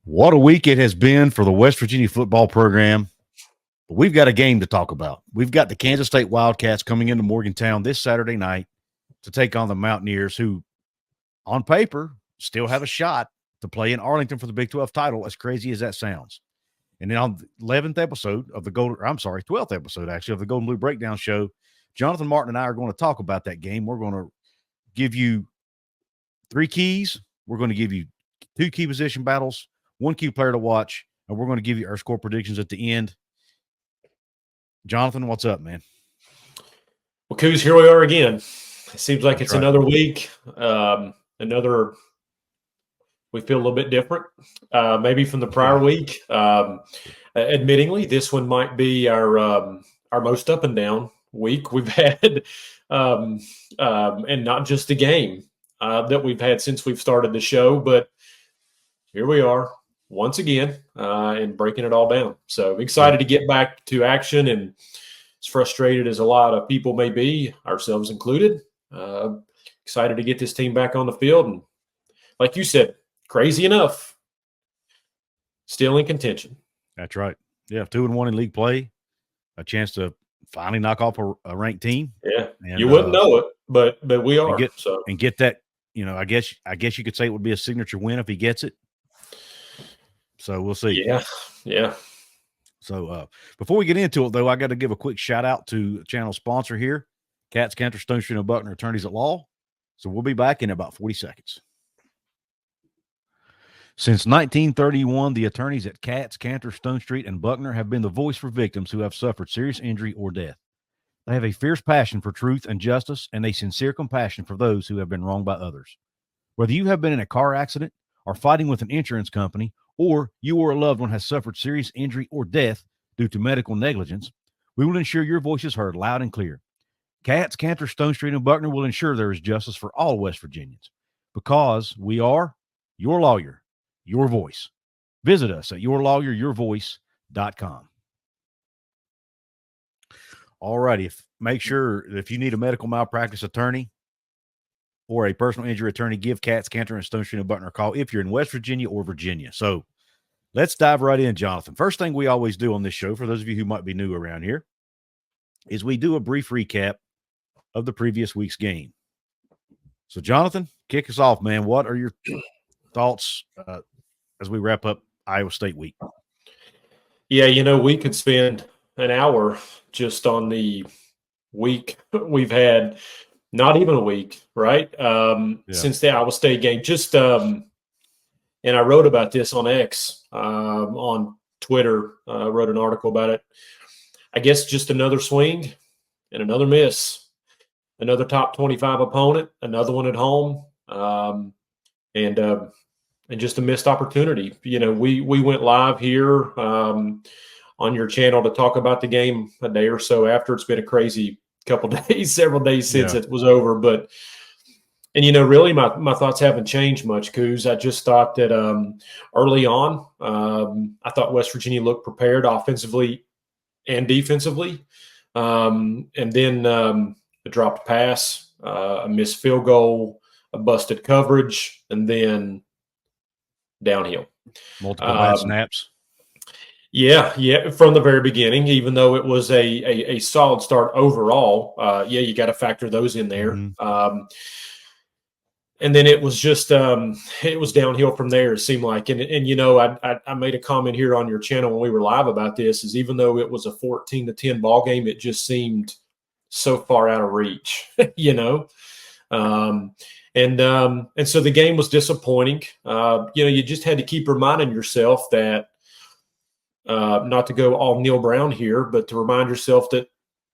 What a week it has been for the West Virginia football program. But we've got a game to talk about. We've got the Kansas State Wildcats coming into Morgantown this Saturday night to take on the Mountaineers, who, on paper, still have a shot to play in Arlington for the Big 12 title, as crazy as that sounds. And then on the 12th episode of the Golden Blue Breakdown Show, Jonathan Martin and I are going to talk about that game. We're going to give you 3 keys. We're going to give you 2 key position battles, 1 key player to watch, and we're going to give you our score predictions at the end. Jonathan, what's up, man? Well, Couz, here we are again. It seems like That's it's another week, we feel a little bit different, maybe from the prior week. Admittingly, this one might be our most up and down week we've had, and not just the game that we've had since we've started the show, but here we are once again and breaking it all down. So excited to get back to action, and as frustrated as a lot of people may be, ourselves included, excited to get this team back on the field. And like you said, crazy enough, still in contention. That's right. Yeah, 2-1 in league play, a chance to finally knock off a ranked team. Yeah, and, you wouldn't know it, but we are. And get that. I guess you could say it would be a signature win if he gets it. So we'll see. Yeah. So before we get into it, though, I got to give a quick shout out to the channel sponsor here, Katz, Cantor, Stone Street, and Buckner Attorneys at Law. So we'll be back in about 40 seconds. Since 1931, the attorneys at Katz, Cantor, Stone Street, and Buckner have been the voice for victims who have suffered serious injury or death. They have a fierce passion for truth and justice and a sincere compassion for those who have been wronged by others. Whether you have been in a car accident or fighting with an insurance company, or you or a loved one has suffered serious injury or death due to medical negligence, we will ensure your voice is heard loud and clear. Katz, Cantor, Stone Street, and Buckner will ensure there is justice for all West Virginians, because we are your lawyer, your voice. Visit us at yourlawyeryourvoice.com. All righty. Make sure if you need a medical malpractice attorney or a personal injury attorney, give Katz, Cantor, and Stone Street and Buckner a call if you're in West Virginia or Virginia. So let's dive right in, Jonathan. First thing we always do on this show, for those of you who might be new around here, is we do a brief recap of the previous week's game. So, Jonathan, kick us off, man. What are your thoughts as we wrap up Iowa State week? Yeah, we could spend an hour just on the week we've had. Not even a week, right? Since the Iowa State game. Just and I wrote about this on X, on Twitter, wrote an article about it. I guess just another swing and another miss. Another top 25 opponent, another one at home, and just a missed opportunity. We went live here on your channel to talk about the game a day or so after. It's been a crazy couple days, several days since it was over. But really my thoughts haven't changed much, Couz. I just thought that early on, I thought West Virginia looked prepared offensively and defensively. And then a dropped pass, a missed field goal, a busted coverage, and then downhill. Multiple bad snaps. Yeah, from the very beginning, even though it was a solid start overall. You got to factor those in there. Mm-hmm. And then it was just it was downhill from there, it seemed like. And I made a comment here on your channel when we were live about this, is even though it was a 14-10 ball game, it just seemed so far out of reach, And so the game was disappointing. You just had to keep reminding yourself that, not to go all Neal Brown here, but to remind yourself that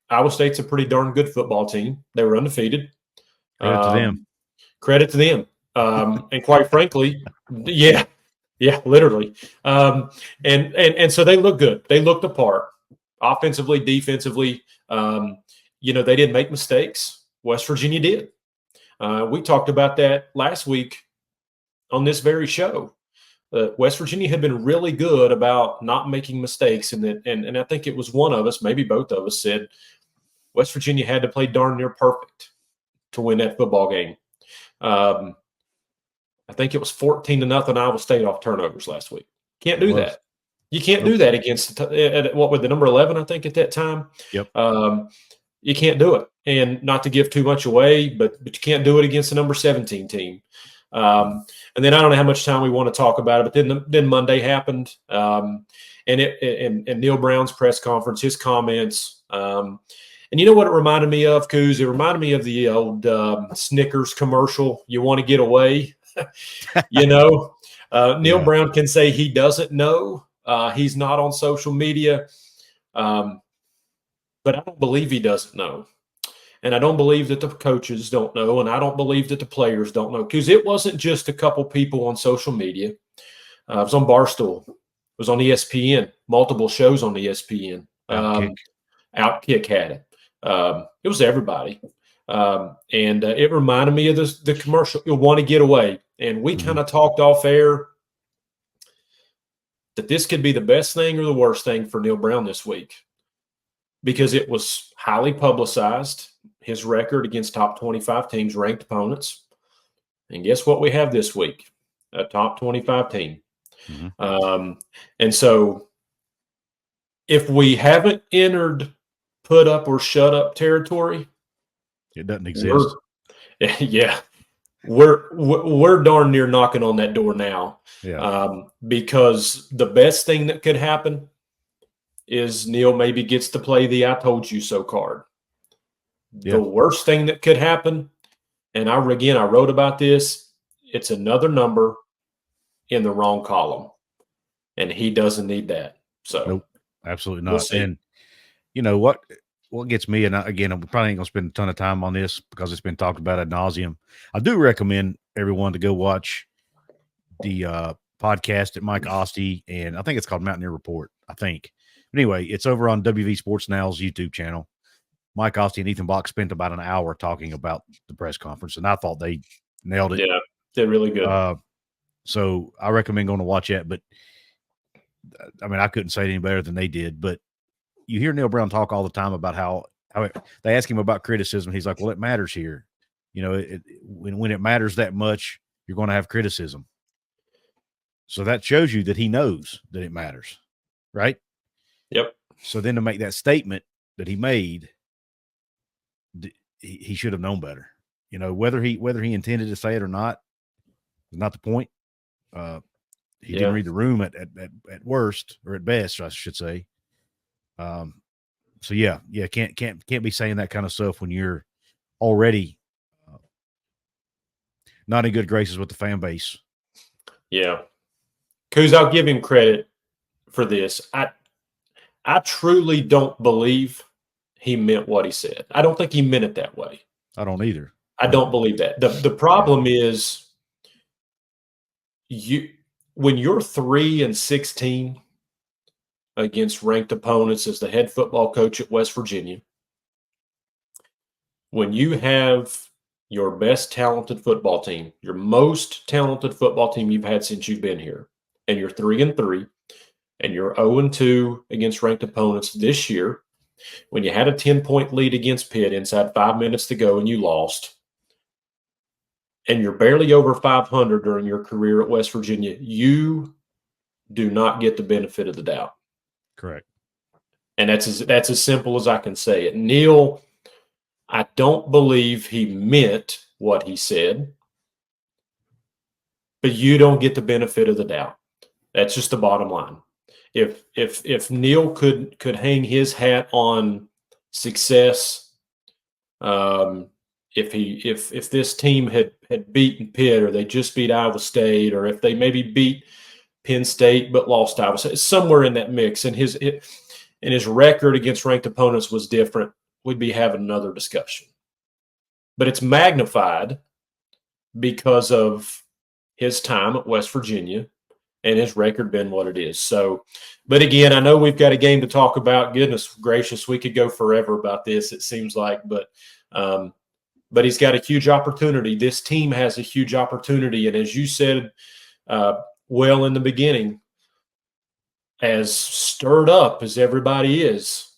Iowa State's a pretty darn good football team. They were undefeated. Credit to them. And quite frankly, yeah, literally. And so they look good. They looked the part offensively, defensively. They didn't make mistakes. West Virginia did. We talked about that last week on this very show. West Virginia had been really good about not making mistakes, and I think it was one of us, maybe both of us, said West Virginia had to play darn near perfect to win that football game. I think it was 14-0 Iowa State off turnovers last week. Can't do that. You can't do Nope. that against what with the number 11, I think, at that time. Yep. You can't do it. And not to give too much away, but you can't do it against the number 17 team. And then I don't know how much time we want to talk about it, but then Monday happened, and Neal Brown's press conference, his comments, and you know what it reminded me of, Couz? It reminded me of the old Snickers commercial. You want to get away, you know. Neal Brown can say he doesn't know. He's not on social media, but I don't believe he doesn't know. And I don't believe that the coaches don't know, and I don't believe that the players don't know, because it wasn't just a couple people on social media. It was on Barstool. It was on ESPN, multiple shows on ESPN. Outkick had it. It was everybody. And it reminded me of the commercial, "You'll want to get away." And we kind of talked off air that this could be the best thing or the worst thing for Neal Brown this week, because it was highly publicized, his record against top 25 teams, ranked opponents. And guess what we have this week? A top 25 team. And so if we haven't entered put up or shut up territory, it doesn't exist. We're darn near knocking on that door now. Because the best thing that could happen is Neal maybe gets to play the "I told you so" card. The worst thing that could happen, and I wrote about this, it's another number in the wrong column, and he doesn't need that. So nope, absolutely not. And you know what gets me, and again, I'm probably ain't gonna spend a ton of time on this because it's been talked about ad nauseum. I do recommend everyone to go watch the podcast at Mike Ostie, and I think it's called Mountaineer Report, I think. But anyway, it's over on WV Sports Now's YouTube channel. Mike Ostie and Ethan Bach spent about an hour talking about the press conference, and I thought they nailed it. Yeah, they're really good. So I recommend going to watch that. But I mean, I couldn't say it any better than they did. But you hear Neal Brown talk all the time about how they ask him about criticism. He's like, "Well, it matters here. You know, when it matters that much, you're going to have criticism." So that shows you that he knows that it matters, right? Yep. So then to make that statement that he made, he should have known better. You know, whether he intended to say it or not is not the point. He didn't read the room at worst, or at best, I should say. So can't be saying that kind of stuff when you're already not in good graces with the fan base. Yeah. Couz, I'll give him credit for this. I truly don't believe he meant what he said. I don't think he meant it that way. I don't either. I don't believe that. The problem is when you're 3-16 against ranked opponents as the head football coach at West Virginia, when you have your best talented football team, your most talented football team you've had since you've been here, and you're 3-3, and you're 0-2 against ranked opponents this year, when you had a 10-point lead against Pitt inside 5 minutes to go and you lost, and you're barely over 500 during your career at West Virginia, you do not get the benefit of the doubt. Correct. And that's as simple as I can say it. Neal, I don't believe he meant what he said, but you don't get the benefit of the doubt. That's just the bottom line. If Neal could hang his hat on success, if this team had beaten Pitt, or they just beat Iowa State, or if they maybe beat Penn State but lost Iowa State, somewhere in that mix, and his record against ranked opponents was different, we'd be having another discussion. But it's magnified because of his time at West Virginia and his record being what it is. So, but again, I know we've got a game to talk about. Goodness gracious, we could go forever about this, it seems like, but he's got a huge opportunity. This team has a huge opportunity. And as you said, well, in the beginning, as stirred up as everybody is,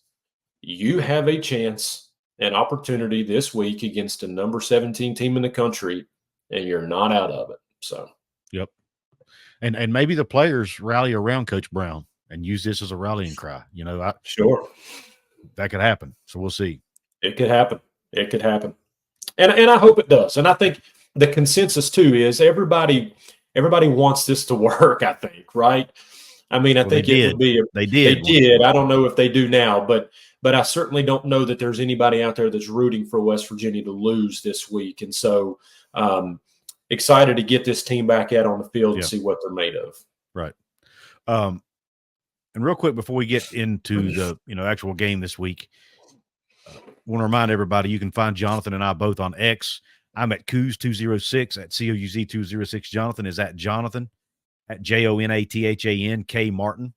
you have a chance, an opportunity this week against a number 17 team in the country, and you're not out of it. So Yep. And maybe the players rally around Coach Brown and use this as a rallying cry. Sure, that could happen. So we'll see. It could happen. It could happen. And I hope it does. And I think the consensus too is everybody wants this to work, I think, right? I mean, I think it would be they did. I don't know if they do now, but I certainly don't know that there's anybody out there that's rooting for West Virginia to lose this week. And so excited to get this team back out on the field and see what they're made of. Right. And real quick before we get into the actual game this week, want to remind everybody you can find Jonathan and I both on X. I'm at Couz206 at COUZ206. Jonathan is at Jonathan at JONATHAN K Martin.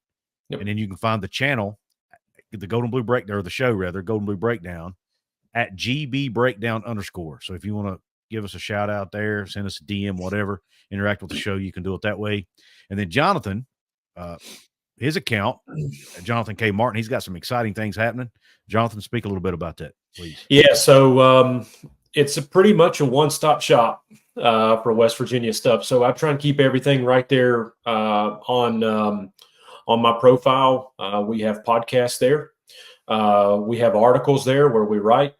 Yep. And then you can find the channel, the Golden Blue Breakdown, or the show rather, Golden Blue Breakdown at GB Breakdown _. So if you want to give us a shout out there, send us a DM, whatever, interact with the show, you can do it that way. And then Jonathan, his account, Jonathan K Martin, he's got some exciting things happening. Jonathan, speak a little bit about that, please. Yeah, so it's pretty much a one-stop shop for West Virginia stuff. So I try and keep everything right there on my profile. We have podcasts there. We have articles there where we write.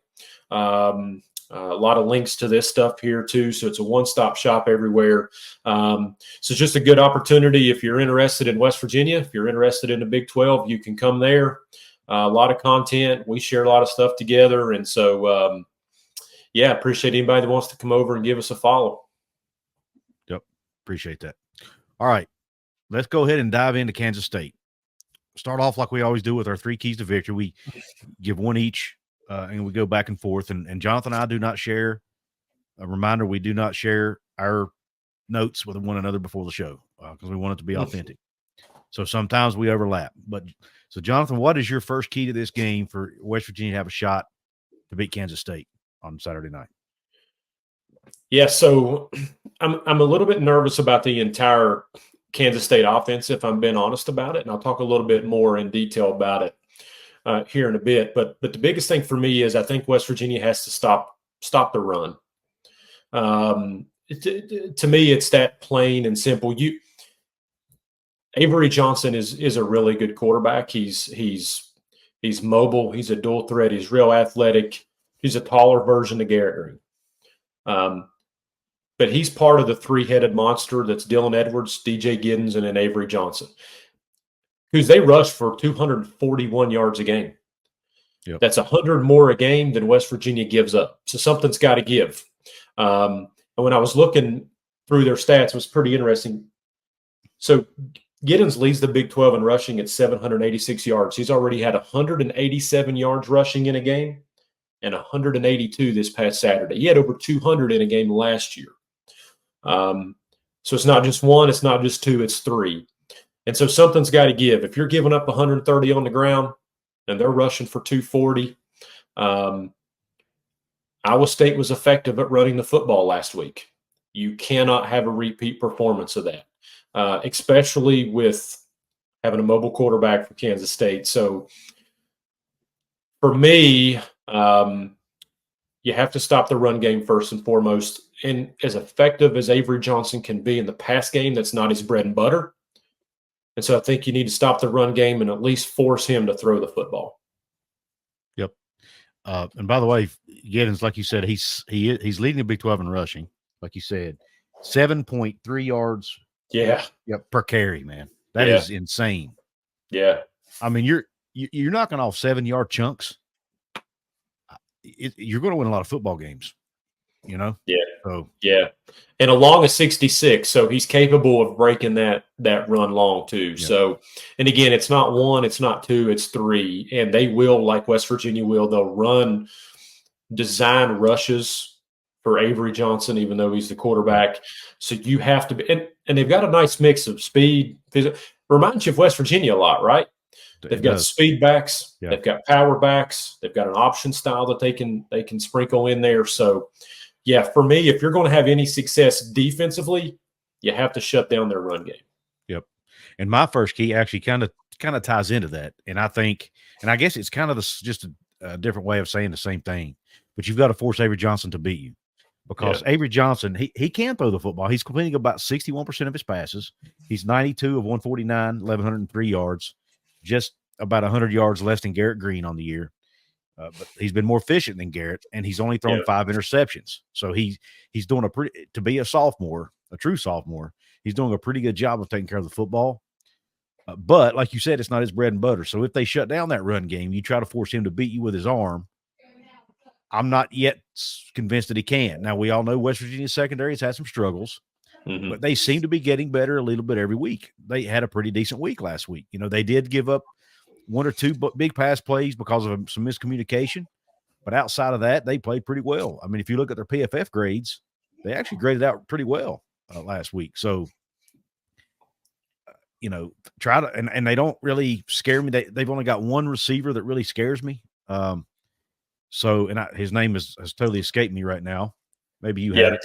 A lot of links to this stuff here too. So it's a one-stop shop everywhere. So it's just a good opportunity. If you're interested in West Virginia, if you're interested in the Big 12, you can come there. A lot of content. We share a lot of stuff together. And so, appreciate anybody that wants to come over and give us a follow. Yep. Appreciate that. All right. Let's go ahead and dive into Kansas State. Start off like we always do with our 3 keys to victory. We give one each, and we go back and forth. And Jonathan and I do not share. A reminder, we do not share our notes with one another before the show because we want it to be authentic. So sometimes we overlap. So, Jonathan, what is your first key to this game for West Virginia to have a shot to beat Kansas State on Saturday night? Yeah, so I'm a little bit nervous about the entire Kansas State offense, if I'm being honest about it, and I'll talk a little bit more in detail about it here in a bit. But the biggest thing for me is I think West Virginia has to stop the run. To me, it's that plain and simple. Avery Johnson is a really good quarterback. He's mobile. He's a dual threat. He's real athletic. He's a taller version of Garrett Green. But he's part of the 3-headed monster that's Dylan Edwards, DJ Giddens, and then Avery Johnson, who they rush for 241 yards a game. Yep. That's 100 more a game than West Virginia gives up. So something's got to give. And when I was looking through their stats, it was pretty interesting. So Giddens leads the Big 12 in rushing at 786 yards. He's already had 187 yards rushing in a game and 182 this past Saturday. He had over 200 in a game last year. So it's not just one, it's not just two, it's 3. And so something's got to give. If you're giving up 130 on the ground and they're rushing for 240, Iowa State was effective at running the football last week. You cannot have a repeat performance of that, especially with having a mobile quarterback for Kansas State. So for me, you have to stop the run game first and foremost. And as effective as Avery Johnson can be in the pass game, that's not his bread and butter. And so I think you need to stop the run game and at least force him to throw the football. Yep. And by the way, Giddens, like you said, he's leading the Big 12 in rushing, like you said, 7.3 yards. Yeah. Yep, per carry, man. That is insane. Yeah. I mean, you're knocking off 7-yard chunks. You're going to win a lot of football games, Yeah. So yeah. And along a 66, so he's capable of breaking that run long too. Yeah. So, and again, it's not 1, it's not 2, it's 3. And they will, like West Virginia will, they'll run design rushes for Avery Johnson, even though he's the quarterback. So you have to be, and they've got a nice mix of speed. Reminds you of West Virginia a lot, right? They've got speed backs, they've got power backs, they've got an option style that they can sprinkle in there. So yeah, for me, if you're going to have any success defensively, you have to shut down their run game. Yep. And my first key actually kind of ties into that. And I guess it's kind of just a different way of saying the same thing, but you've got to force Avery Johnson to beat you. because Avery Johnson, he can throw the football. He's completing about 61% of his passes. He's 92 of 149, 1,103 yards, just about 100 yards less than Garrett Green on the year. But he's been more efficient than Garrett, and he's only thrown 5 interceptions. So he's doing to be a sophomore, a true sophomore, he's doing a pretty good job of taking care of the football. But like you said, it's not his bread and butter. So if they shut down that run game, you try to force him to beat you with his arm. I'm not yet convinced that he can. Now, we all know West Virginia's secondary has had some struggles, but they seem to be getting better a little bit every week. They had a pretty decent week last week. They did give up 1 or 2 big pass plays because of some miscommunication, but outside of that, they played pretty well. I mean, if you look at their PFF grades, they actually graded out pretty well last week. So, try to, and they don't really scare me. They've only got one receiver that really scares me. His name has totally escaped me right now. Maybe you have. I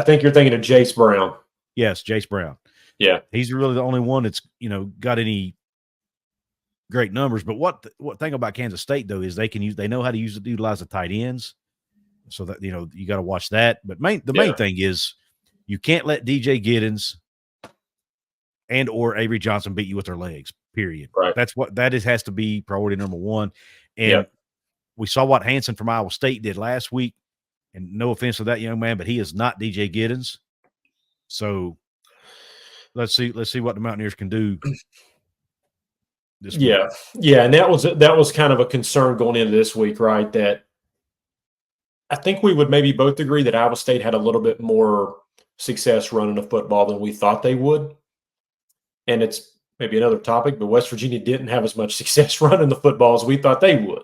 think you're thinking of Jace Brown. Yes, Jace Brown. Yeah, he's really the only one that's got any great numbers. But what thing about Kansas State though is they know how to utilize the tight ends, so that you got to watch that. But the main thing is you can't let DJ Giddens and or Avery Johnson beat you with their legs. Period. Right. That has to be priority number one. And we saw what Hansen from Iowa State did last week. And no offense to that young man, but he is not DJ Giddens. So let's see what the Mountaineers can do this week. Yeah, and that was kind of a concern going into this week, right? That I think we would maybe both agree that Iowa State had a little bit more success running the football than we thought they would. And it's maybe another topic, but West Virginia didn't have as much success running the football as we thought they would.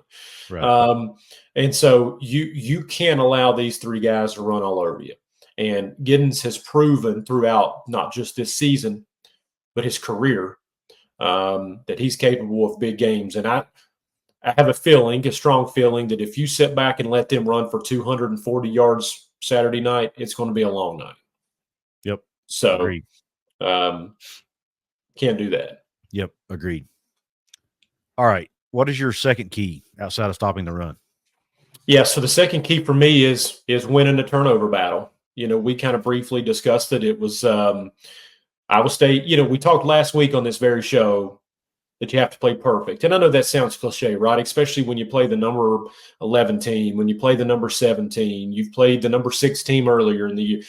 Right. And so you can't allow these 3 guys to run all over you. And Giddens has proven throughout not just this season, but his career, that he's capable of big games. And I have a strong feeling that if you sit back and let them run for 240 yards Saturday night, it's going to be a long night. Yep. So agreed. Can't do that. Yep, agreed. All right. What is your second key outside of stopping the run? Yeah, so the second key for me is winning the turnover battle. We kind of briefly discussed it. It was Iowa State. We talked last week on this very show that you have to play perfect. And I know that sounds cliche, right? Especially when you play the number 11 team, when you play the number 17, you've played the number 6 team earlier in the year.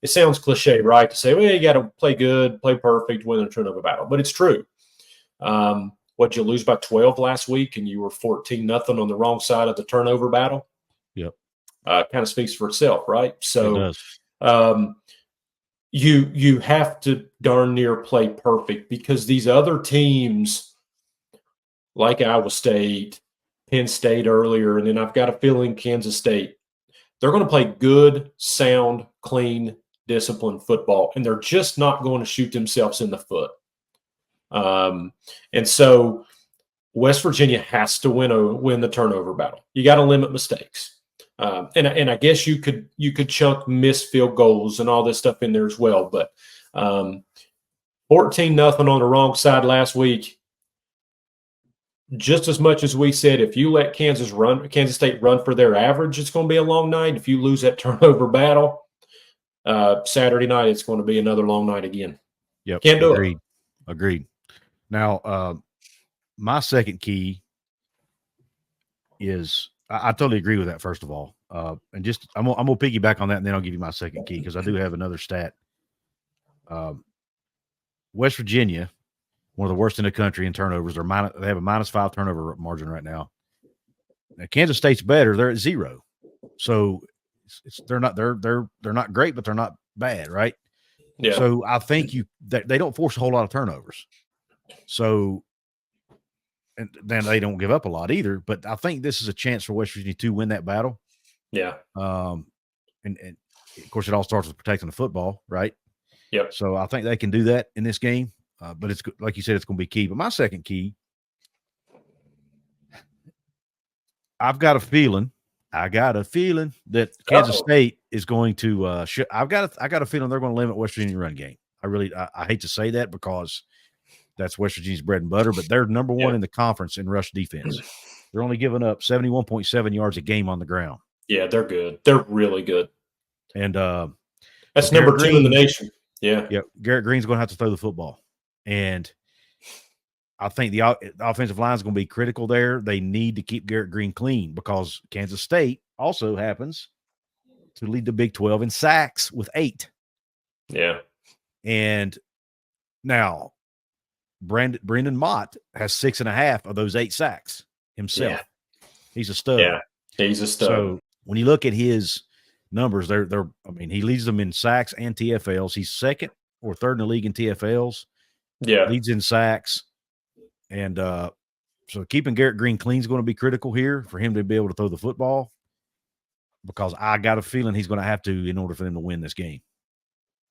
It sounds cliche, right, to say, well, you got to play good, play perfect, win a turnover battle. But it's true. You lose by 12 last week, and you were 14-0 on the wrong side of the turnover battle? Yep. Kind of speaks for itself, right? So you have to darn near play perfect, because these other teams, like Iowa State, Penn State earlier, and then I've got a feeling Kansas State, they're going to play good, sound, clean, disciplined football, and they're just not going to shoot themselves in the foot. And so West Virginia has to win the turnover battle. You got to limit mistakes. And I guess you could chunk missed field goals and all this stuff in there as well. But 14-0 on the wrong side last week. Just as much as we said, if you let Kansas State run for their average, it's going to be a long night. If you lose that turnover battle Saturday night, it's going to be another long night again. Yep, can't do it. Agreed. Now, my second key is I totally agree with that. First of all, and just I'm gonna piggyback on that, and then I'll give you my second key, because I do have another stat. West Virginia, one of the worst in the country in turnovers. They have a -5 turnover margin right now. Now, Kansas State's better; they're at 0. So they're not great, but they're not bad, right? Yeah. So I think they don't force a whole lot of turnovers. So, and then they don't give up a lot either. But I think this is a chance for West Virginia to win that battle. Yeah. And of course, it all starts with protecting the football, right? Yep. So I think they can do that in this game. But it's like you said, it's going to be key. But my second key, I've got a feeling that Kansas State is going to I got a feeling they're going to limit West Virginia run game. I hate to say that, because that's West Virginia's bread and butter, but they're number 1 in the conference in rush defense. They're only giving up 71.7 yards a game on the ground. Yeah, they're good. They're really good. And that's so Garrett number 2 in the nation. Yeah. Yep. Garrett Green's going to have to throw the football. And I think the offensive line is going to be critical there. They need to keep Garrett Green clean because Kansas State also happens to lead the Big 12 in sacks with 8. Yeah. And now Brendan Mott has 6.5 of those 8 sacks himself. Yeah. He's a stud. Yeah, he's a stud. So when you look at his numbers, he leads them in sacks and TFLs. He's second or third in the league in TFLs. Yeah. Leads in sacks. And so keeping Garrett Green clean is going to be critical here for him to be able to throw the football, because I got a feeling he's going to have to in order for them to win this game.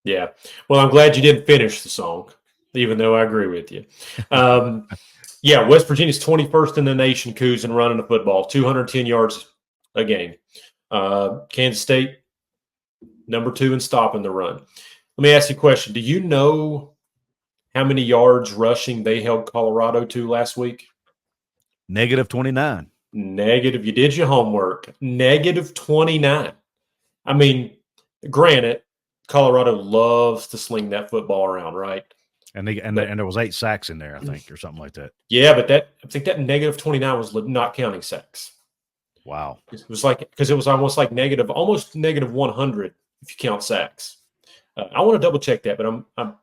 Yeah. Well, I'm glad you didn't finish the song, even though I agree with you. Yeah, West Virginia's 21st in the nation, Couz, in running the football, 210 yards a game. Kansas State, number 2 in stopping the run. Let me ask you a question. Do you know how many yards rushing they held Colorado to last week? -29. Negative. You did your homework. -29. I mean, granted, Colorado loves to sling that football around, right? And there was 8 sacks in there, I think, or something like that. Yeah, but I think that -29 was not counting sacks. Wow. It was because it was almost like almost -100 if you count sacks. I want to double check that, but I'm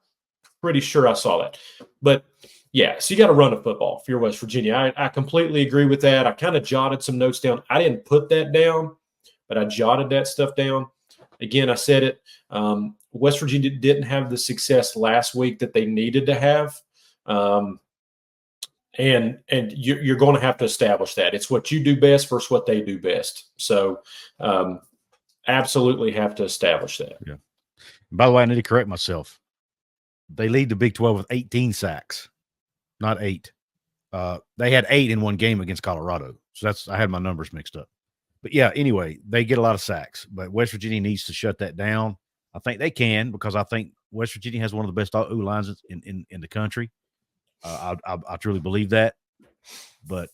pretty sure I saw that. But yeah, so you got to run the football if you're West Virginia. I completely agree with that. I kind of jotted some notes down. I didn't put that down, but I jotted that stuff down. Again, I said it. West Virginia didn't have the success last week that they needed to have. And you're going to have to establish that. It's what you do best versus what they do best. So absolutely have to establish that. Yeah. By the way, I need to correct myself. They lead the Big 12 with 18 sacks, not 8. They had 8 in one game against Colorado. So I had my numbers mixed up. But yeah, anyway, they get a lot of sacks. But West Virginia needs to shut that down. I think they can, because I think West Virginia has one of the best O-lines in the country. I truly believe that. But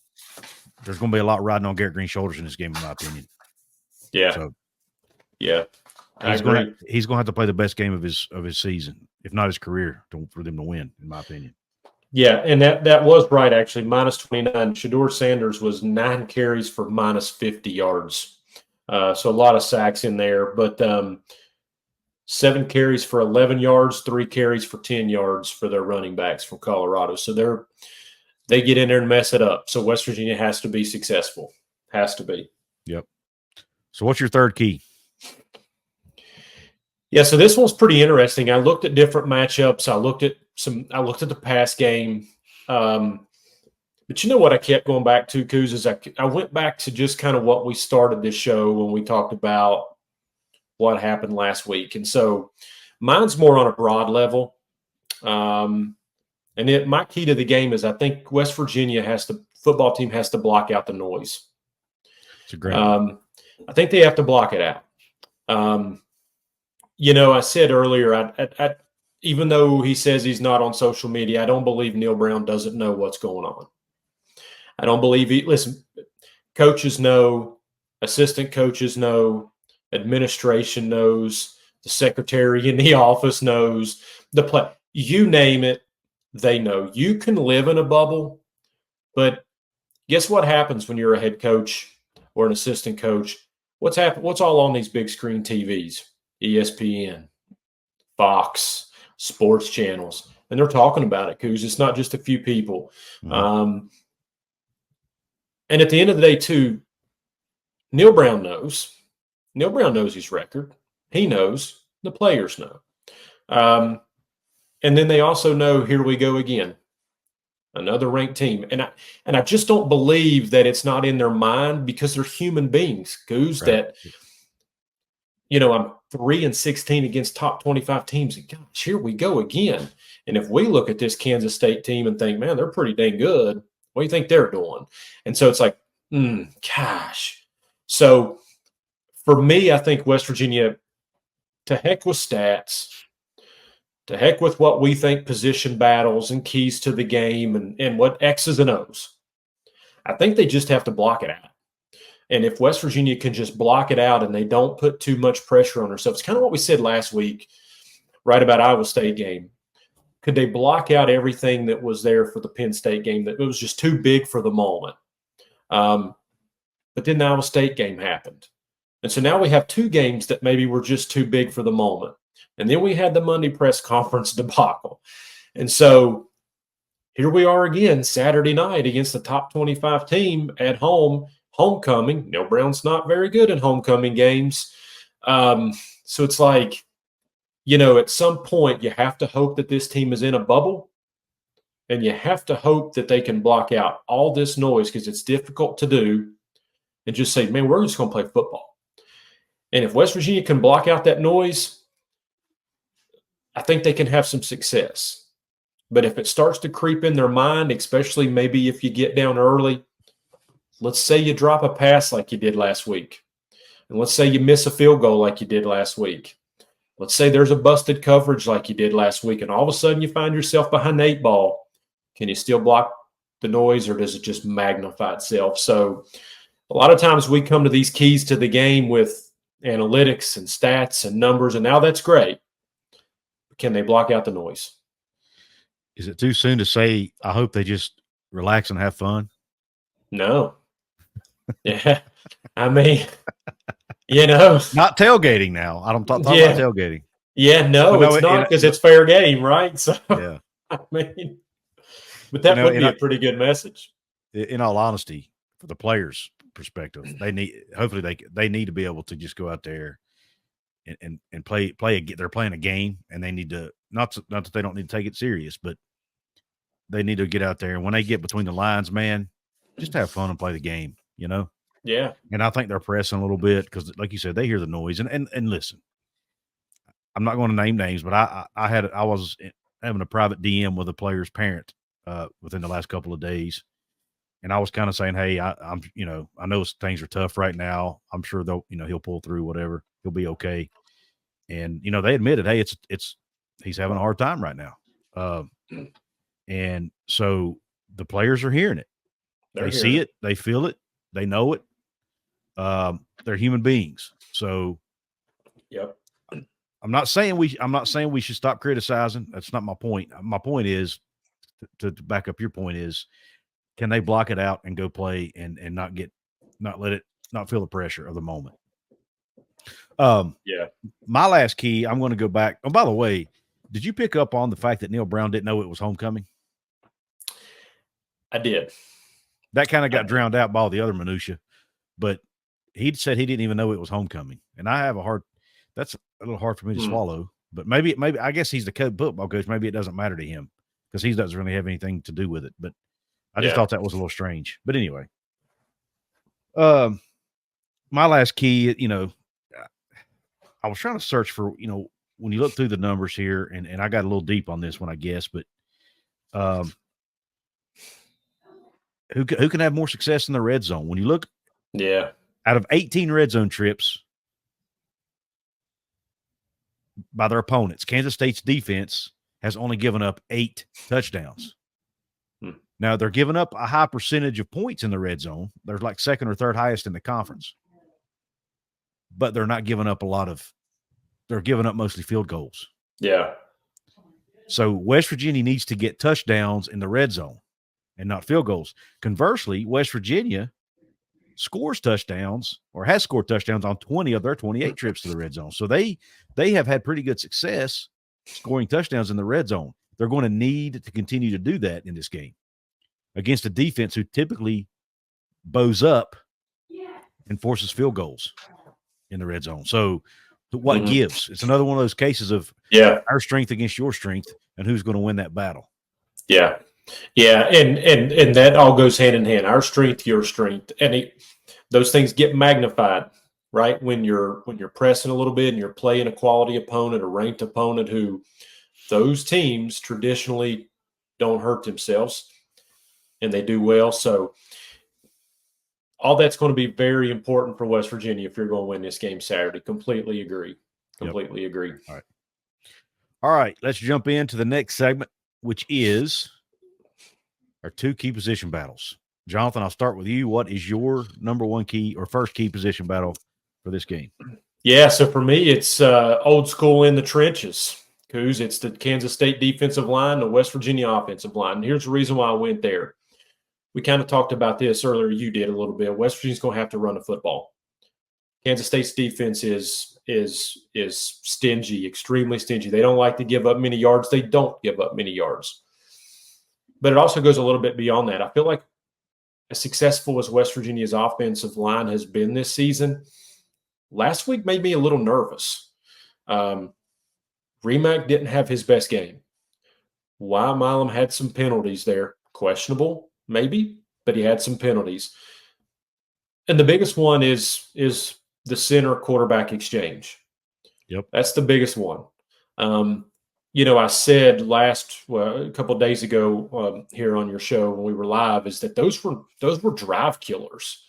there's going to be a lot riding on Garrett Green's shoulders in this game, in my opinion. Yeah. So, yeah. He's going to have to play the best game of his season, if not his career, for them to win, in my opinion. Yeah, and that was right, actually. -29. Shedeur Sanders was 9 carries for -50 yards. So a lot of sacks in there. But 7 carries for 11 yards, 3 carries for 10 yards for their running backs from Colorado. So they get in there and mess it up. So West Virginia has to be successful. Has to be. Yep. So what's your third key? Yeah, so this one's pretty interesting. I looked at different matchups. I looked at the pass game. But you know what I kept going back to, Couz, is I went back to just kind of what we started this show when we talked about what happened last week. And so mine's more on a broad level. My key to the game is I think West Virginia football team has to block out the noise. It's a great I think they have to block it out. I said earlier, even though he says he's not on social media, I don't believe Neal Brown doesn't know what's going on. I don't believe listen, coaches know, assistant coaches know, administration knows, the secretary in the office knows, you name it, they know. You can live in a bubble, but guess what happens when you're a head coach or an assistant coach? What's all on these big screen TVs? ESPN, Fox, sports channels, and they're talking about it, because it's not just a few people. Mm-hmm. And at the end of the day, too, Neal Brown knows. Neal Brown knows his record. He knows. The players know. And then they also know, here we go again, another ranked team. And I just don't believe that it's not in their mind, because they're human beings, Couz, right. That, I'm 3-16 against top 25 teams. And gosh, here we go again. And if we look at this Kansas State team and think, man, they're pretty dang good, what do you think they're doing? And so it's like, gosh. So for me, I think West Virginia, to heck with stats, to heck with what we think position battles and keys to the game and what X's and O's. I think they just have to block it And if West Virginia can just block it out and they don't put too much pressure on themselves, it's kind of what we said last week, right, about Iowa State game. Could they block out everything that was there for the Penn State game that it was just too big for the moment? But then the Iowa State game happened. And so now we have two games that maybe were just too big for the moment. And then we had the Monday press conference debacle. And so here we are again Saturday night against the top 25 team at home, homecoming. Neal Brown's not very good in homecoming games. So it's like, at some point you have to hope that this team is in a bubble, and you have to hope that they can block out all this noise, because it's difficult to do, and just say, man, we're just going to play football. And if West Virginia can block out that noise, I think they can have some success. But if it starts to creep in their mind, especially maybe if you get down early, let's say you drop a pass like you did last week, and let's say you miss a field goal like you did last week. Let's say there's a busted coverage like you did last week, and all of a sudden you find yourself behind the 8 ball. Can you still block the noise, or does it just magnify itself? So a lot of times we come to these keys to the game with analytics and stats and numbers, and now that's great. Can they block out the noise? Is it too soon to say, I hope they just relax and have fun? No. Yeah. I mean, not tailgating now. I don't talk about tailgating. Yeah, no, it's not, because it's fair game, right? So, yeah. I mean, but that would be a pretty good message. In all honesty, for the players' perspective, they need to be able to just go out there and play. They're playing a game, and they need to not that they don't need to take it serious, but they need to get out there, and when they get between the lines, man, just have fun and play the game. Yeah. And I think they're pressing a little bit because, like you said, they hear the noise. And listen, I'm not going to name names, but I was having a private DM with a player's parent within the last couple of days, and I was kind of saying, hey, I'm I know things are tough right now. I'm sure he'll pull through, whatever. He'll be okay. And they admitted, hey, he's having a hard time right now. And so the players are hearing it. They see it. They feel it. They know it. They're human beings. So, yep. I'm not saying we should stop criticizing. That's not my point. My point is to back up your point is, can they block it out and go play and not feel the pressure of the moment? Yeah. My last key, I'm going to go back. Oh, by the way, did you pick up on the fact that Neal Brown didn't know it was homecoming? I did. That kind of got drowned out by all the other minutia, but he said he didn't even know it was homecoming. And that's a little hard for me to swallow, but maybe I guess he's the football coach. Maybe it doesn't matter to him because he doesn't really have anything to do with it, but I just thought that was a little strange. But anyway, my last key, I was trying to search for, when you look through the numbers here, and I got a little deep on this one, I guess, but who can have more success in the red zone? When you look, out of 18 red zone trips by their opponents, Kansas State's defense has only given up 8 touchdowns. Now, they're giving up a high percentage of points in the red zone. They're like second or third highest in the conference. But they're not giving up they're giving up mostly field goals. Yeah. So West Virginia needs to get touchdowns in the red zone and not field goals. Conversely, West Virginia scores touchdowns or has scored touchdowns on 20 of their 28 trips to the red zone. So they have had pretty good success scoring touchdowns in the red zone. They're going to need to continue to do that in this game against a defense who typically bows up and forces field goals in the red zone. So what gives? It's another one of those cases of our strength against your strength and who's going to win that battle. Yeah. Yeah. And that all goes hand in hand. Our strength, your strength. And those things get magnified, right? When you're pressing a little bit and you're playing a quality opponent, a ranked opponent who those teams traditionally don't hurt themselves and they do well. So all that's going to be very important for West Virginia if you're going to win this game Saturday. Completely agree. Completely agree. All right. Let's jump into the next segment, which is our 2 key position battles. Jonathan, I'll start with you. What is your number one key or first key position battle for this game? Yeah, so for me, it's old school in the trenches. Couz, it's the Kansas State defensive line, the West Virginia offensive line. And here's the reason why I went there. We kind of talked about this earlier. You did a little bit. West Virginia's going to have to run the football. Kansas State's defense is stingy, extremely stingy. They don't like to give up many yards. They don't give up many yards. But it also goes a little bit beyond that. I feel like as successful as West Virginia's offensive line has been this season, last week made me a little nervous. Remack didn't have his best game. Milam had some penalties there. Questionable, maybe, but he had some penalties. And the biggest one is the center quarterback exchange. Yep. That's the biggest one. I said a couple of days ago here on your show when we were live is that those were drive killers.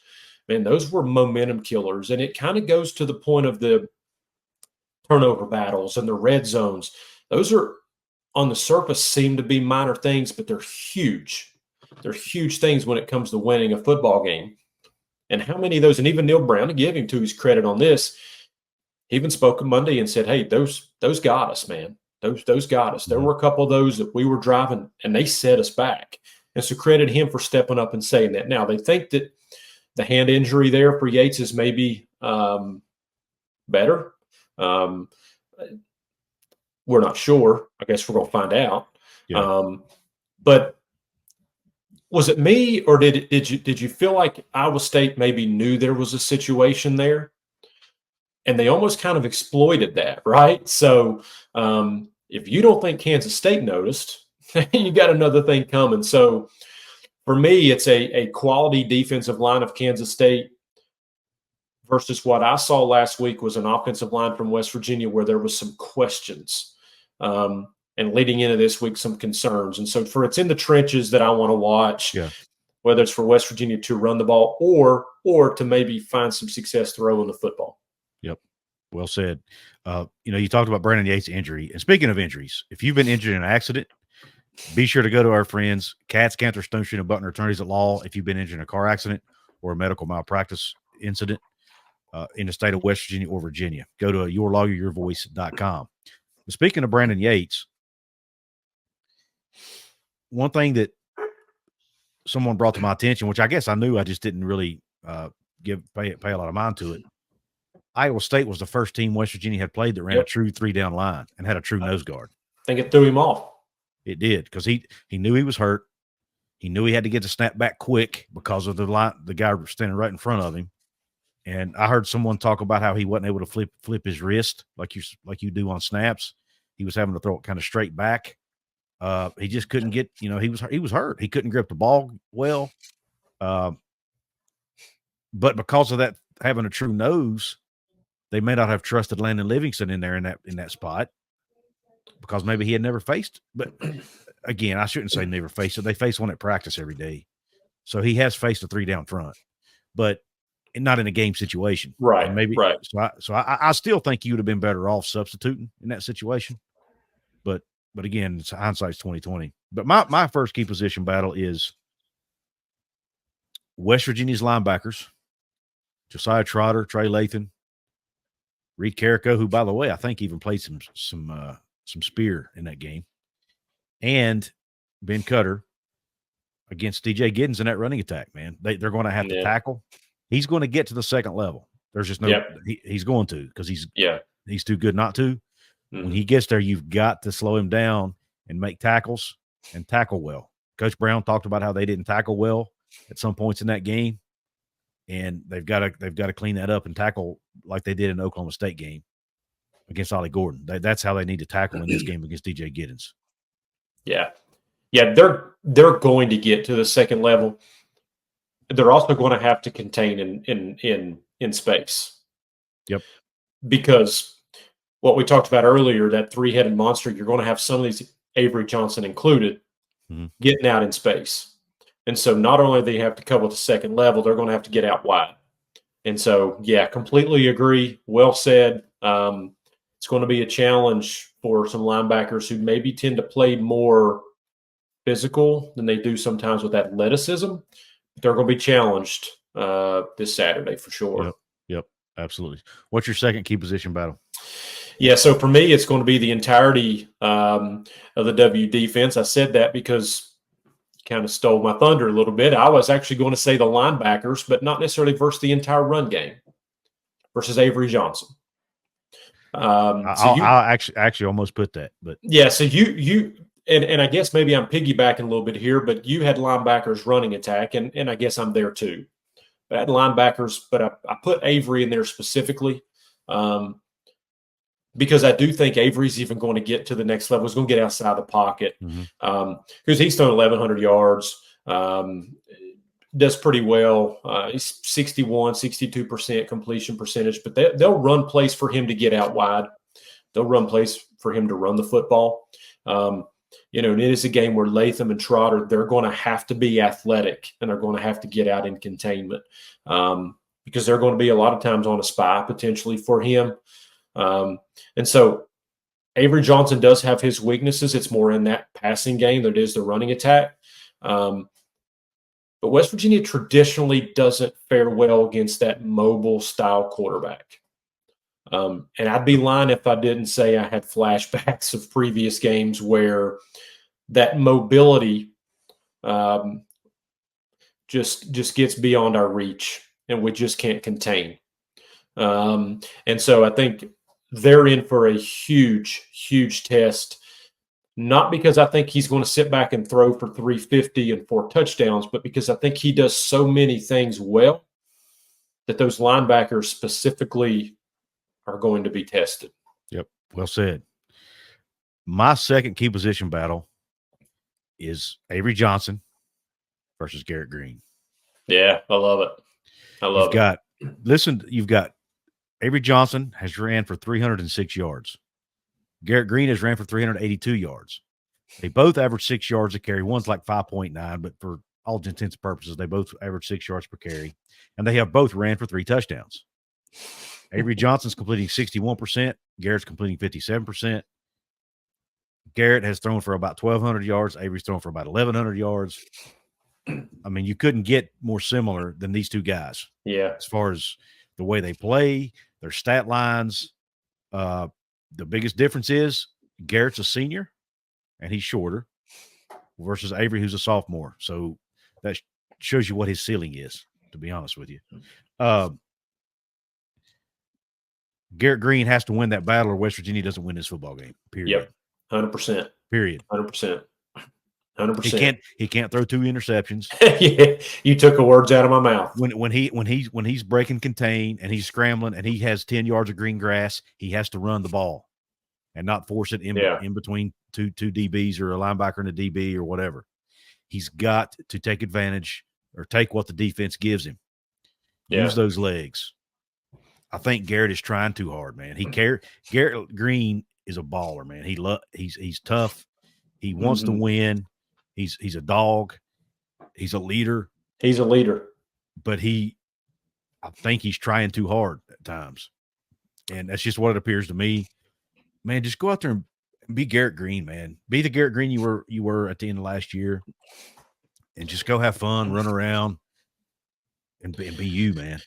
Man, those were momentum killers. And it kind of goes to the point of the turnover battles and the red zones. Those are on the surface seem to be minor things, but they're huge. They're huge things when it comes to winning a football game. And how many of those, and even Neal Brown, to give him to his credit on this, he even spoke on Monday and said, hey, those got us, man. Those got us. There were a couple of those that we were driving, and they set us back. And so credit him for stepping up and saying that. Now, they think that the hand injury there for Yates is maybe better. We're not sure. I guess we're going to find out. Yeah. But was it me, or did you feel like Iowa State maybe knew there was a situation there, and they almost kind of exploited that, right? So if you don't think Kansas State noticed, you got another thing coming. So for me, it's a quality defensive line of Kansas State versus what I saw last week was an offensive line from West Virginia where there was some questions. And leading into this week, some concerns. And so it's in the trenches that I want to watch, whether it's for West Virginia to run the ball or to maybe find some success throwing the football. Yep. Well said. You talked about Brandon Yates' injury. And speaking of injuries, if you've been injured in an accident, be sure to go to our friends, Katz, Cantor, Stone Street, and Buckner Attorneys at Law if you've been injured in a car accident or a medical malpractice incident in the state of West Virginia or Virginia. Go to yourlawyeryourvoice.com. Speaking of Brandon Yates, one thing that someone brought to my attention, which I guess I knew, I just didn't really pay a lot of mind to it. Iowa State was the first team West Virginia had played that ran a true 3-down line and had a true nose guard. I think it threw him off. It did, because he knew he was hurt. He knew he had to get the snap back quick because of the guy standing right in front of him. And I heard someone talk about how he wasn't able to flip his wrist like you do on snaps. He was having to throw it kind of straight back. He just couldn't get, he was hurt. He couldn't grip the ball well. But because of that, having a true nose, they may not have trusted Landon Livingston in there in that spot because maybe he had never faced. But again, I shouldn't say never faced it. They face one at practice every day. So he has faced a 3-down front, but not in a game situation. Right. And maybe right. So I still think you would have been better off substituting in that situation. But again, it's hindsight's 2020. But my first key position battle is West Virginia's linebackers, Josiah Trotter, Trey Lathan, Reed Carrico, who, by the way, I think even played some spear in that game, and Ben Cutter against DJ Giddens in that running attack. Man, they're going to have to tackle. He's going to get to the second level. There's just no. He's going to, because he's too good not to. Mm-hmm. When he gets there, you've got to slow him down and make tackles and tackle well. Coach Brown talked about how they didn't tackle well at some points in that game, and they've got to clean that up and tackle like they did in the Oklahoma State game against Ollie Gordon. That's how they need to tackle in this game against DJ Giddens. Yeah, they're going to get to the second level. They're also going to have to contain in space. Yep, because what we talked about earlier, that three-headed monster, you're going to have some of these, Avery Johnson included, getting out in space. And so not only do they have to cover the second level, they're going to have to get out wide. And so, completely agree. Well said. It's going to be a challenge for some linebackers who maybe tend to play more physical than they do sometimes with athleticism. they're going to be challenged this Saturday for sure. Yep, absolutely. What's your second key position battle? Yeah, so for me, it's going to be the entirety of the W defense. I said that because kind of stole my thunder a little bit. I was actually going to say the linebackers, but not necessarily versus the entire run game versus Avery Johnson. I actually almost put that, but yeah. So and I guess maybe I'm piggybacking a little bit here, but you had linebackers running attack, and I guess I'm there too. But I had linebackers, but I put Avery in there specifically. Because I do think Avery's even going to get to the next level. He's going to get outside the pocket because he's thrown 1,100 yards, does pretty well. He's 62% completion percentage, but they'll run plays for him to get out wide. They'll run plays for him to run the football. And it is a game where Latham and Trotter, they're going to have to be athletic and they're going to have to get out in containment because they're going to be a lot of times on a spy potentially for him. And so Avery Johnson does have his weaknesses. It's more in that passing game than it is the running attack. But West Virginia traditionally doesn't fare well against that mobile style quarterback. And I'd be lying if I didn't say I had flashbacks of previous games where that mobility just gets beyond our reach and we just can't contain. And so I think they're in for a huge, huge test, not because I think he's going to sit back and throw for 350 and 4 touchdowns, but because I think he does so many things well that those linebackers specifically are going to be tested. Yep, well said. My second key position battle is Avery Johnson versus Garrett Green. Yeah, I love it. You've got Avery Johnson has ran for 306 yards. Garrett Green has ran for 382 yards. They both average 6 yards a carry. One's like 5.9, but for all intents and purposes, they both average 6 yards per carry. And they have both ran for 3 touchdowns. Avery Johnson's completing 61%. Garrett's completing 57%. Garrett has thrown for about 1,200 yards. Avery's thrown for about 1,100 yards. I mean, you couldn't get more similar than these two guys. Yeah. As far as the way they play, their stat lines. The biggest difference is Garrett's a senior and he's shorter versus Avery, who's a sophomore. So that shows you what his ceiling is, to be honest with you. Garrett Green has to win that battle or West Virginia doesn't win this football game, period. Yep, 100%. Period. 100%. 100%. He can't throw 2 interceptions. Yeah, you took the words out of my mouth. When he's breaking contain and he's scrambling and he has 10 yards of green grass, he has to run the ball and not force it in between two DBs or a linebacker and a DB or whatever. He's got to take advantage or take what the defense gives him. Use those legs. I think Garrett is trying too hard, man. Garrett Green is a baller, man. He's tough. He wants to win. He's a dog. He's a leader. But I think he's trying too hard at times. And that's just what it appears to me. Man, just go out there and be Garrett Green, man. Be the Garrett Green you were at the end of last year. And just go have fun, run around, and be you, man.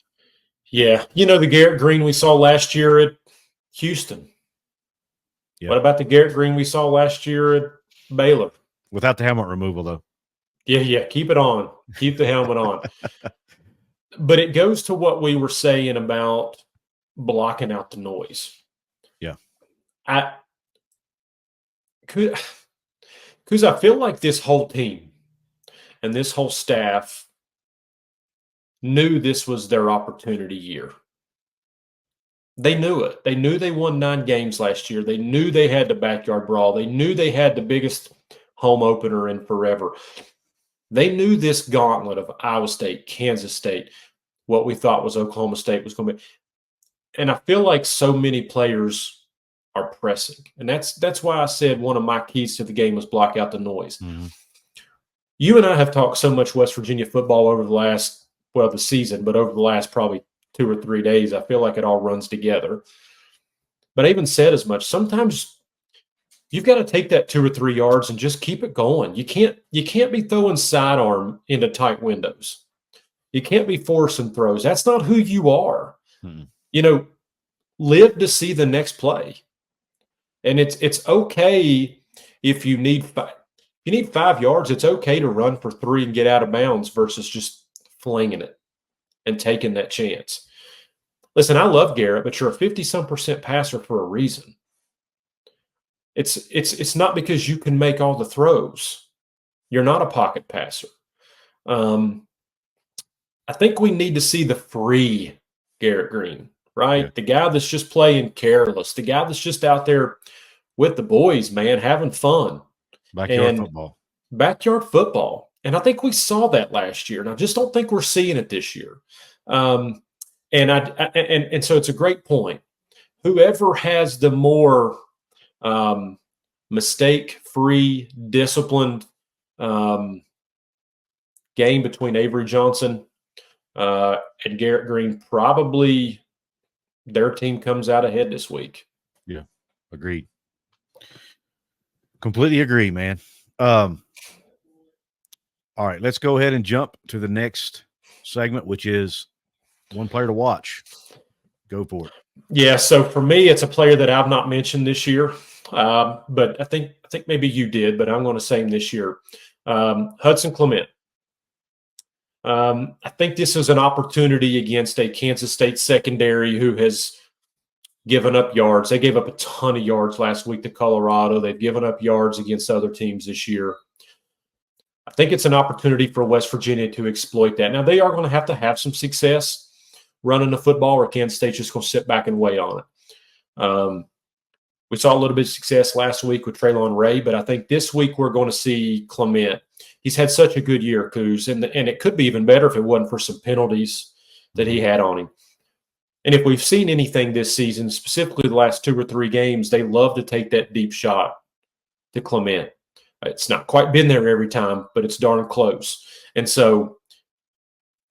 Yeah. The Garrett Green we saw last year at Houston. Yep. What about the Garrett Green we saw last year at Baylor? Without the helmet removal, though. Yeah. Keep it on. Keep the helmet on. But it goes to what we were saying about blocking out the noise. Yeah. Because I feel like this whole team and this whole staff knew this was their opportunity year. They knew it. They knew they won 9 games last year. They knew they had the backyard brawl. They knew they had the biggest home opener in forever. They knew this gauntlet of Iowa State, Kansas State, what we thought was Oklahoma State was going to be. And I feel like so many players are pressing. And that's why I said one of my keys to the game was block out the noise. Mm-hmm. You and I have talked so much West Virginia football over the season, but over the last probably 2 or 3 days, I feel like it all runs together. But I even said as much. Sometimes you've got to take that 2 or 3 yards and just keep it going. You can't be throwing sidearm into tight windows. You can't be forcing throws. That's not who you are. Mm-mm. Live to see the next play. And it's okay if you need 5 yards, it's okay to run for 3 and get out of bounds versus just flinging it and taking that chance. Listen, I love Garrett, but you're a 50-some% passer for a reason. It's not because you can make all the throws. You're not a pocket passer. I think we need to see the free Garrett Green, right? Yeah. The guy that's just playing careless, the guy that's just out there with the boys, man, having fun. Backyard football. Backyard football. And I think we saw that last year, and I just don't think we're seeing it this year. And so it's a great point. Whoever has the more mistake-free, disciplined game between Avery Johnson and Garrett Green, probably their team comes out ahead this week. Yeah, agreed. Completely agree, man. All right, let's go ahead and jump to the next segment, which is one player to watch. Go for it. Yeah, so for me, it's a player that I've not mentioned this year, but I think maybe you did, but I'm going to say him this year. Hudson Klieman. I think this is an opportunity against a Kansas State secondary who has given up yards. They gave up a ton of yards last week to Colorado. They've given up yards against other teams this year. I think it's an opportunity for West Virginia to exploit that. Now, they are going to have some success running the football, or Kansas State's just going to sit back and wait on it. We saw a little bit of success last week with Traylon Ray, but I think this week we're going to see Klieman. He's had such a good year, Couz, and it could be even better if it wasn't for some penalties that he had on him. And if we've seen anything this season, specifically the last 2 or 3 games, they love to take that deep shot to Klieman. It's not quite been there every time, but it's darn close. And so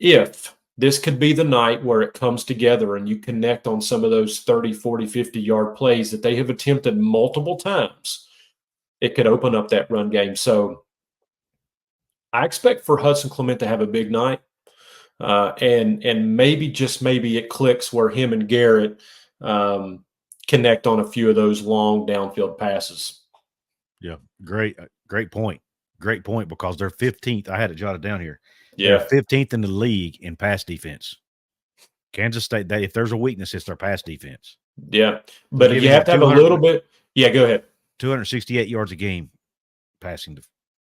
if this could be the night where it comes together and you connect on some of those 30, 40, 50-yard plays that they have attempted multiple times, it could open up that run game. So I expect for Hudson Klieman to have a big night. And maybe, just maybe, it clicks where him and Garrett connect on a few of those long downfield passes. Yeah, great point. Great point, because they're 15th. I had it jotted down here. Yeah, They're 15th in the league in pass defense. Kansas State, if there's a weakness, it's their pass defense. Yeah, but you have to have a little bit. Yeah, go ahead. 268 yards a game passing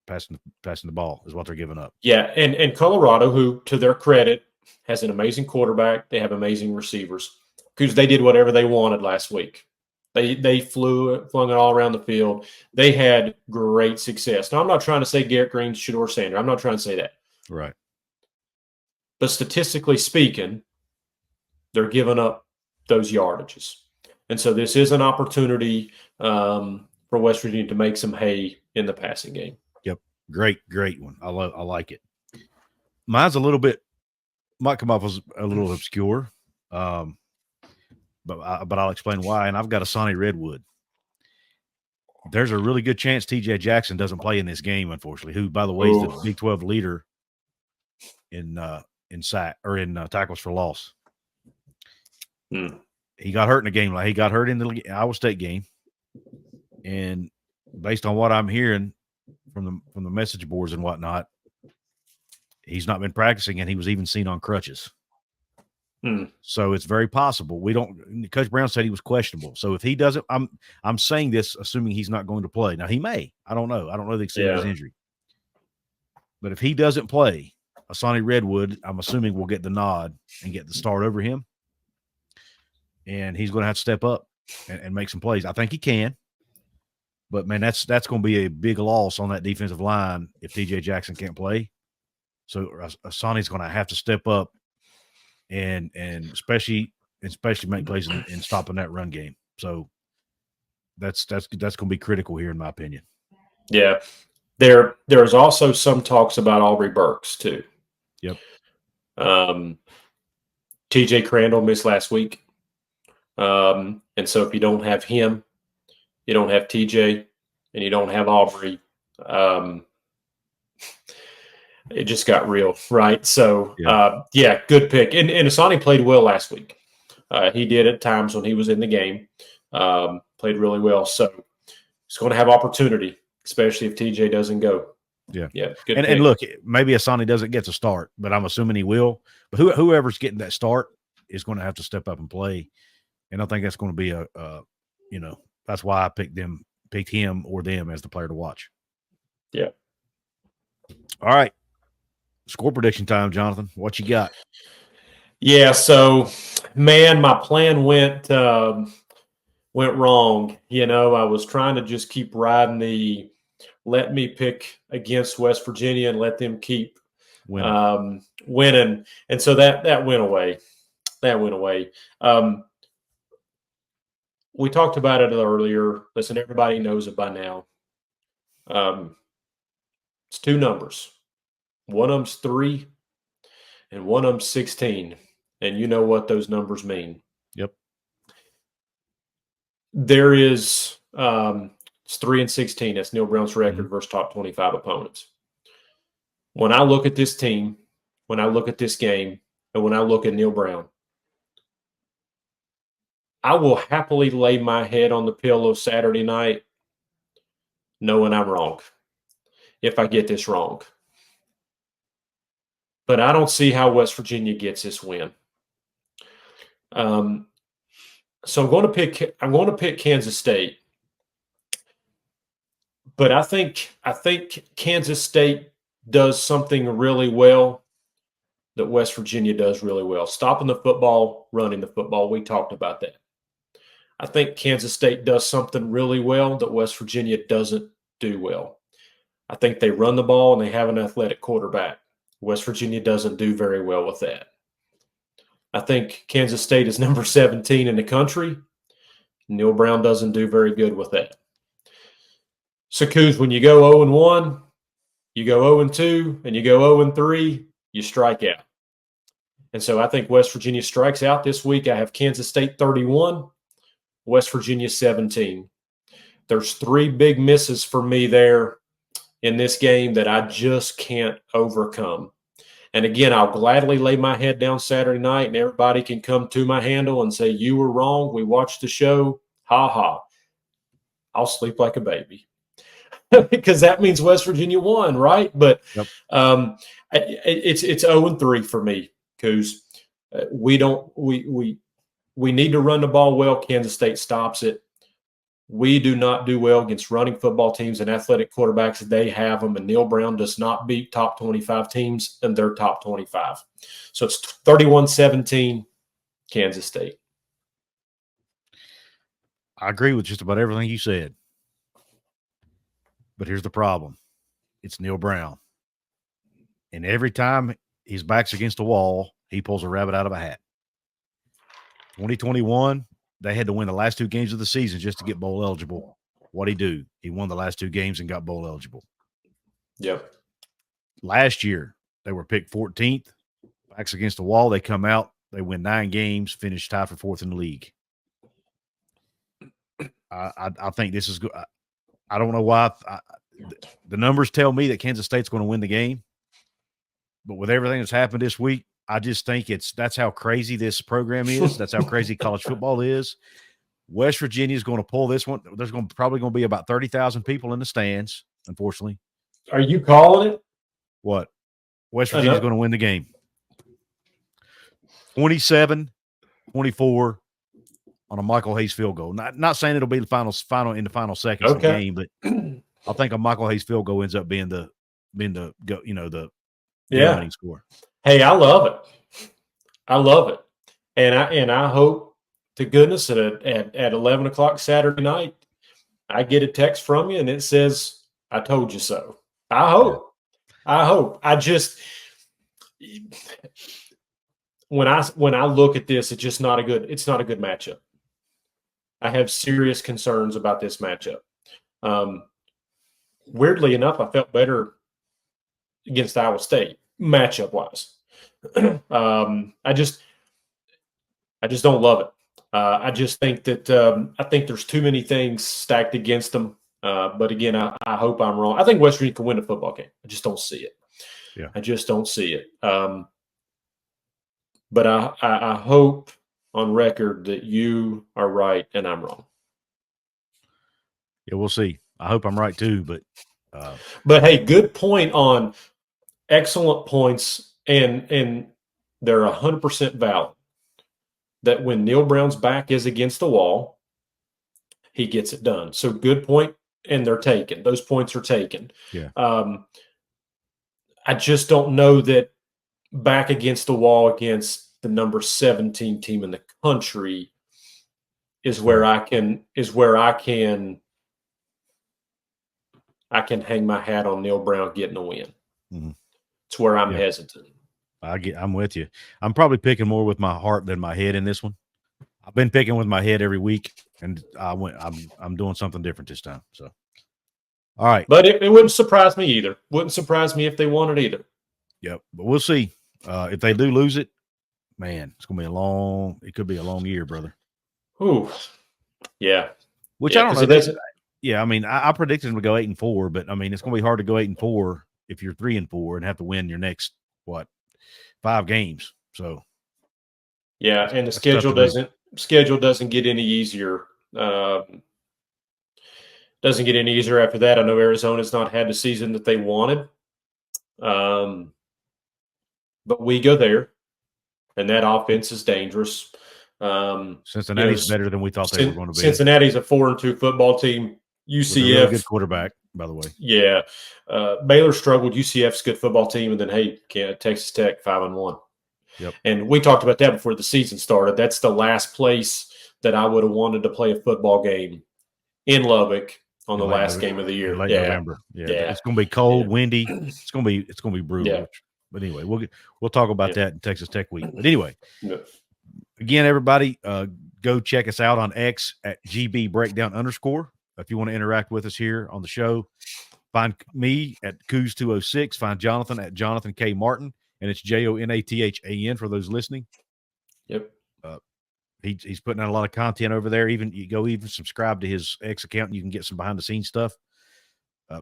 the ball is what they're giving up. Yeah, and Colorado, who, to their credit, has an amazing quarterback. They have amazing receivers, because they did whatever they wanted last week. They flung it all around the field. They had great success. Now, I'm not trying to say Garrett Green's Shedeur Sanders. I'm not trying to say that. Right. But statistically speaking, they're giving up those yardages. And so this is an opportunity for West Virginia to make some hay in the passing game. Yep. Great one. I like it. Mine's might come off as a little obscure, but I'll explain why. And I've got a Sonny Redwood. There's a really good chance TJ Jackson doesn't play in this game, unfortunately, who, by the way, is the Big 12 leader in tackles for loss. He got hurt in a game. He got hurt in the Iowa State game, and based on what I'm hearing from the message boards and whatnot, he's not been practicing, and he was even seen on crutches. So it's very possible. Coach Brown said he was questionable. So if he doesn't, I'm saying this assuming he's not going to play. Now, he may. I don't know. I don't know the extent of his injury. But if he doesn't play, Sonny Redwood, I'm assuming, will get the nod and get the start over him. And he's going to have to step up and make some plays. I think he can. But, man, that's going to be a big loss on that defensive line if TJ Jackson can't play. So Sonny's going to have to step up and especially make plays in stopping that run game. So that's going to be critical here, in my opinion. Yeah. There's also some talks about Aubrey Burks too. Yep. TJ Crandall missed last week. And so if you don't have him, you don't have TJ, and you don't have Aubrey. it just got real, right? So, Yeah. good pick. And Asani played well last week. He did at times when he was in the game. Played really well. So he's going to have opportunity, especially if TJ doesn't go. Yeah. Yeah. Good and, pick. and look, maybe Asani doesn't get to start, but I'm assuming he will. But whoever's getting that start is going to have to step up and play. And I think that's going to be that's why I picked him or them as the player to watch. Yeah. All right. Score prediction time, Jonathan. What you got? Yeah. So, man, my plan went wrong. I was trying to just keep riding let me pick against West Virginia and let them keep winning. And so that went away. We talked about it earlier. Listen, everybody knows it by now. It's two numbers. One of them's 3 and one of them's 16. And you know what those numbers mean. Yep. There is it's 3 and 16. That's Neal Brown's record versus top 25 opponents. When I look at this team, when I look at this game, and when I look at Neal Brown, I will happily lay my head on the pillow Saturday night knowing I'm wrong if I get this wrong. But I don't see how West Virginia gets this win. So I'm going to pick Kansas State. But I think Kansas State does something really well that West Virginia does really well. Stopping the football, running the football. We talked about that. I think Kansas State does something really well that West Virginia doesn't do well. I think they run the ball and they have an athletic quarterback. West Virginia doesn't do very well with that. I think Kansas State is number 17 in the country. Neal Brown doesn't do very good with that. So, Couz, when you go 0-1, you go 0-2, and you go 0-3, you strike out. And so I think West Virginia strikes out this week. I have Kansas State 31, West Virginia 17. There's 3 big misses for me there in this game that I just can't overcome. And again, I'll gladly lay my head down Saturday night and everybody can come to my handle and say, you were wrong. We watched the show. Ha ha. I'll sleep like a baby because that means West Virginia won, right? But yep. It's 0-3 for me, Couz. We need to run the ball well. Kansas State stops it. We do not do well against running football teams and athletic quarterbacks. They have them, and Neal Brown does not beat top 25 teams, and they're top 25. So it's 31-17, Kansas State. I agree with just about everything you said. But here's the problem. It's Neal Brown. And every time his back's against the wall, he pulls a rabbit out of a hat. 2021, they had to win the last 2 games of the season just to get bowl eligible. What'd he do? He won the last 2 games and got bowl eligible. Yep. Last year, they were picked 14th. Backs against the wall. They come out. They win 9 games, finish tied for 4th in the league. I think this is good. I don't know why. The numbers tell me that Kansas State's going to win the game. But with everything that's happened this week, I just think that's how crazy this program is. That's how crazy college football is. West Virginia is going to pull this one. There's probably going to be about 30,000 people in the stands, unfortunately. Are you calling it? What? West Virginia is going to win the game. 27-24 on a Michael Hayes field goal. Not saying it'll be the final in the final seconds of the game, but I think a Michael Hayes field goal ends up being the winning score. Hey, I love it. And I hope to goodness that at 11 o'clock Saturday night, I get a text from you and it says, I told you so. I hope. I just when I look at this, it's not a good matchup. I have serious concerns about this matchup. Weirdly enough, I felt better against Iowa State matchup wise. I just don't love it. I just think that I think there's too many things stacked against them. But again, I hope I'm wrong. I think West Virginia can win a football game. I just don't see it. Yeah. I just don't see it. But I hope on record that you are right and I'm wrong. Yeah, we'll see. I hope I'm right too, but hey, good point on excellent points, and they're 100% valid. That when Neal Brown's back is against the wall, he gets it done. So good point, and they're taken. Those points are taken. Yeah. I just don't know that back against the wall against the number 17 team in the country is where I can hang my hat on Neal Brown getting a win. Mm-hmm. It's where I'm hesitant. I'm with you. I'm probably picking more with my heart than my head in this one. I've been picking with my head every week, and I'm doing something different this time. So, all right. But it wouldn't surprise me either. Wouldn't surprise me if they won it either. Yep. But we'll see. If they do lose it, man, it's gonna be it could be a long year, brother. Ooh. Yeah. Which I don't know. Yeah, I mean, I predicted them to go 8-4, but I mean, it's gonna be hard to go 8-4 if you're 3-4 and have to win your next 5 games. So yeah, and the schedule doesn't get any easier. Doesn't get any easier after that. I know Arizona's not had the season that they wanted, but we go there, and that offense is dangerous. Cincinnati's better than we thought they were going to be. Cincinnati's a 4-2 football team. UCF, with a really good quarterback, by the way. Yeah, Baylor struggled. UCF's a good football team, and then Texas Tech 5-1. Yep. And we talked about that before the season started. That's the last place that I would have wanted to play a football game in Lubbock on the last game of the year. Late November. Yeah. It's going to be cold, windy. It's going to be brutal. Yeah. But anyway, we'll talk about that in Texas Tech week. But anyway, again, everybody, go check us out on X at @GBBreakdown_. If you want to interact with us here on the show, find me at Couz206. Find Jonathan at Jonathan K. Martin, and it's JONATHAN for those listening. Yep. He's putting out a lot of content over there. Even subscribe to his X account, and you can get some behind the scenes stuff. I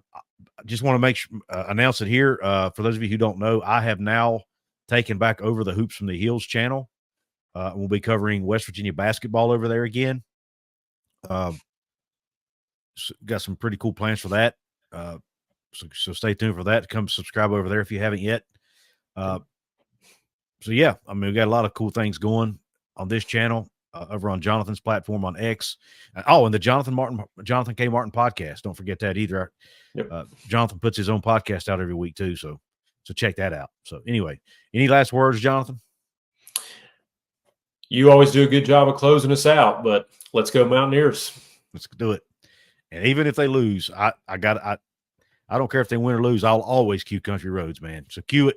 just want to announce it here. For those of you who don't know, I have now taken back over the Hoops from the Hills channel. We'll be covering West Virginia basketball over there again. Got some pretty cool plans for that. So stay tuned for that. Come subscribe over there if you haven't yet. So yeah, I mean, we got a lot of cool things going on this channel, over on Jonathan's platform on X. And the Jonathan K. Martin podcast. Don't forget that either. Yep. Jonathan puts his own podcast out every week too. So check that out. So anyway, any last words, Jonathan? You always do a good job of closing us out, but let's go Mountaineers. Let's do it. And even if they lose, I don't care if they win or lose. I'll always cue Country Roads, man. So cue it.